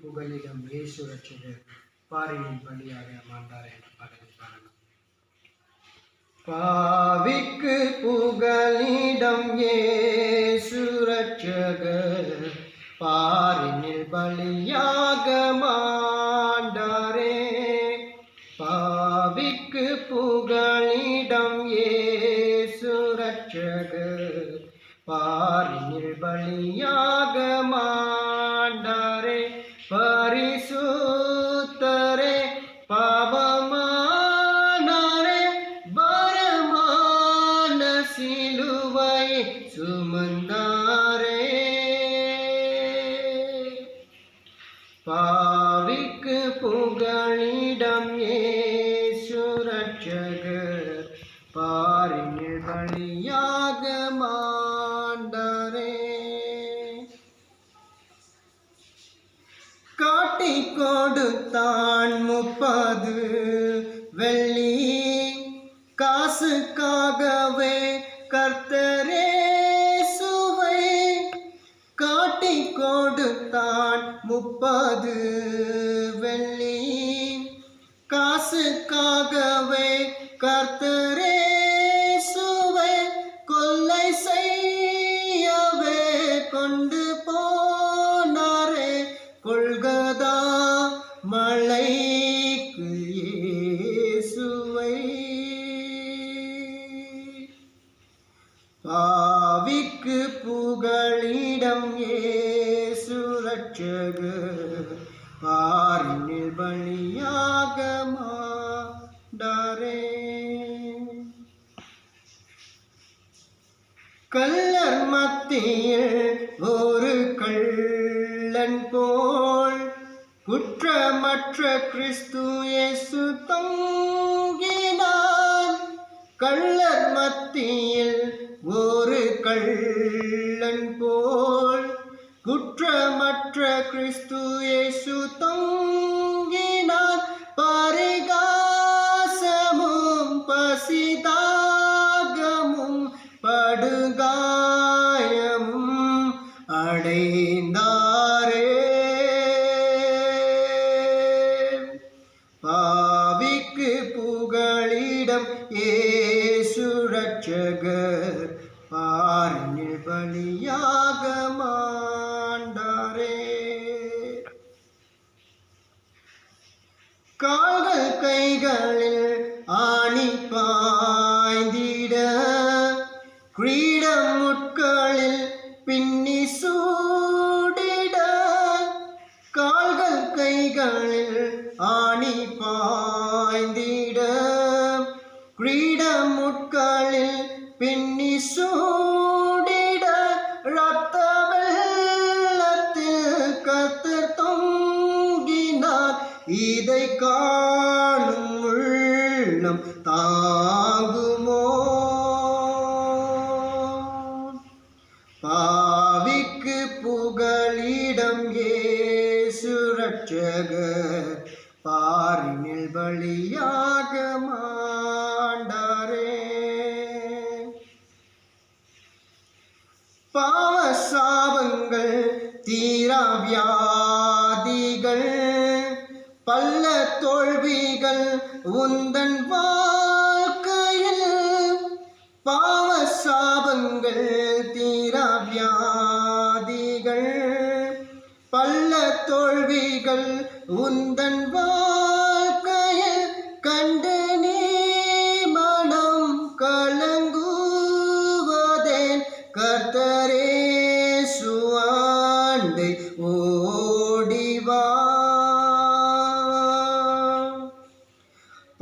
புகலிடம் இயேசு ரட்சகர் பாரினின் பலியாக மாண்டார் என்ற பாடலை பாடலாம். பாவிக்கு புகலிடம் இயேசு ரட்சகர் பாரினில் பலியாக மாண்டாரே. பாவிக்கு புகலிடம் இயேசு ரட்சகர் பாரினில் பலியாக மாண்டாரே. பரிசுத்தரே பாவமானாரே, பரமான சிலுவை சுமந்தாரே. பாவிக்கு புகலிடம் இயேசு ரட்சகர் பாரினில் பலியாக மாண்டாரே. காட்டிக் கொடுத்தான் 30 வெள்ளி காசுக்காகவே கர்த்தரேசுவை. காட்டிக் கொடுத்தான் 30 வெள்ளி காசுக்காகவே கர்த்தரேசுவை. கொள்ளை செய்யவே கொண்டு போனாரே கொல்கதா மலைக்கு இயேசுவை. பாவிக்கு புகலிடம் இயேசு ரட்சகர் பாரினில் பலியாக மாண்டாரே. கள்ளர் மத்தியில் ஒரு கள்ளன் போல் குற்றமற்ற கிறிஸ்து இயேசு தொங்கினார். கள்ளர் மத்தியில் ஒரு கள்ளன் போல் குற்றமற்ற கிறிஸ்து இயேசு தொங்கினார். பரிகாசமும் பசிதாகமும் படுகாயமும் அடைந்தாரே. பாவிக்கு புகலிடம் இயேசு ரட்சகர் பாரினில் பலியாக மாண்டாரே. கால்கள் கைகளில் ஆணி பாய்ந்திட கிரீடம் முட்களில் பின்னி சூடிட. கால்கள் கைகளில் ஆணி பாய்ந்திட கிரீடம் முட்களில் பின்னி சூடிட. இரத்த வெள்ளத்தில் கர்த்தர் தொங்கினார். இதை காணும் உள்ளம் தாங்குமோ? பாவிக்கு புகலிடம் இயேசு ரட்சகர் பாரினில் பலியாக மாண்டாரே. பாவ சாபங்கள் தீரா வியாதிகள் பல்ல தோல்விகள் உந்தன் வாழ்க்கையில். பாவ சாபங்கள் தீரா வியாதிகள் பல்ல தோல்விகள் உந்தன் வாழ்க்கையில். கண்டு நீ மனம் கலங்குவதேன் கர்த்தரேசு ஆண்டை ஓடிவா.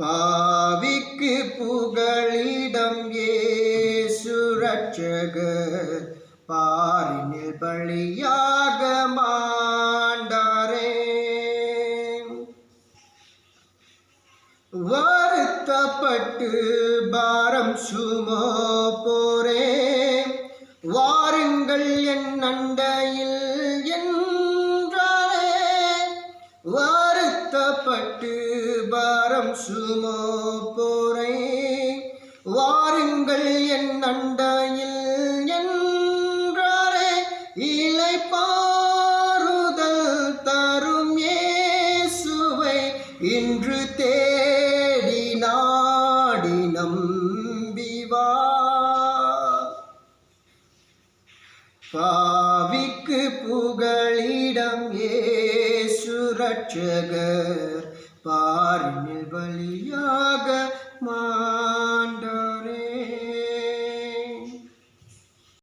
பாவிக்கு புகலிடம் இயேசு ரட்சகர் பாரினில் பலியாக மாண்டாரே. வருத்தப்பட்டு பாரம் சுமப்போரே வாருங்கள் என் அண்டையில் என்றாரே. வருத்தப்பட்டு பாரம் சுமப்போரே வாருங்கள் என் அண்டையில் என்றாரே. இளைப்பாறுதல் தரும் இன்று தேடி நாடி நம்பிவா பாவிக்கு புகழிடம் இயேசு ரட்சகர் பாரினில் பலியாக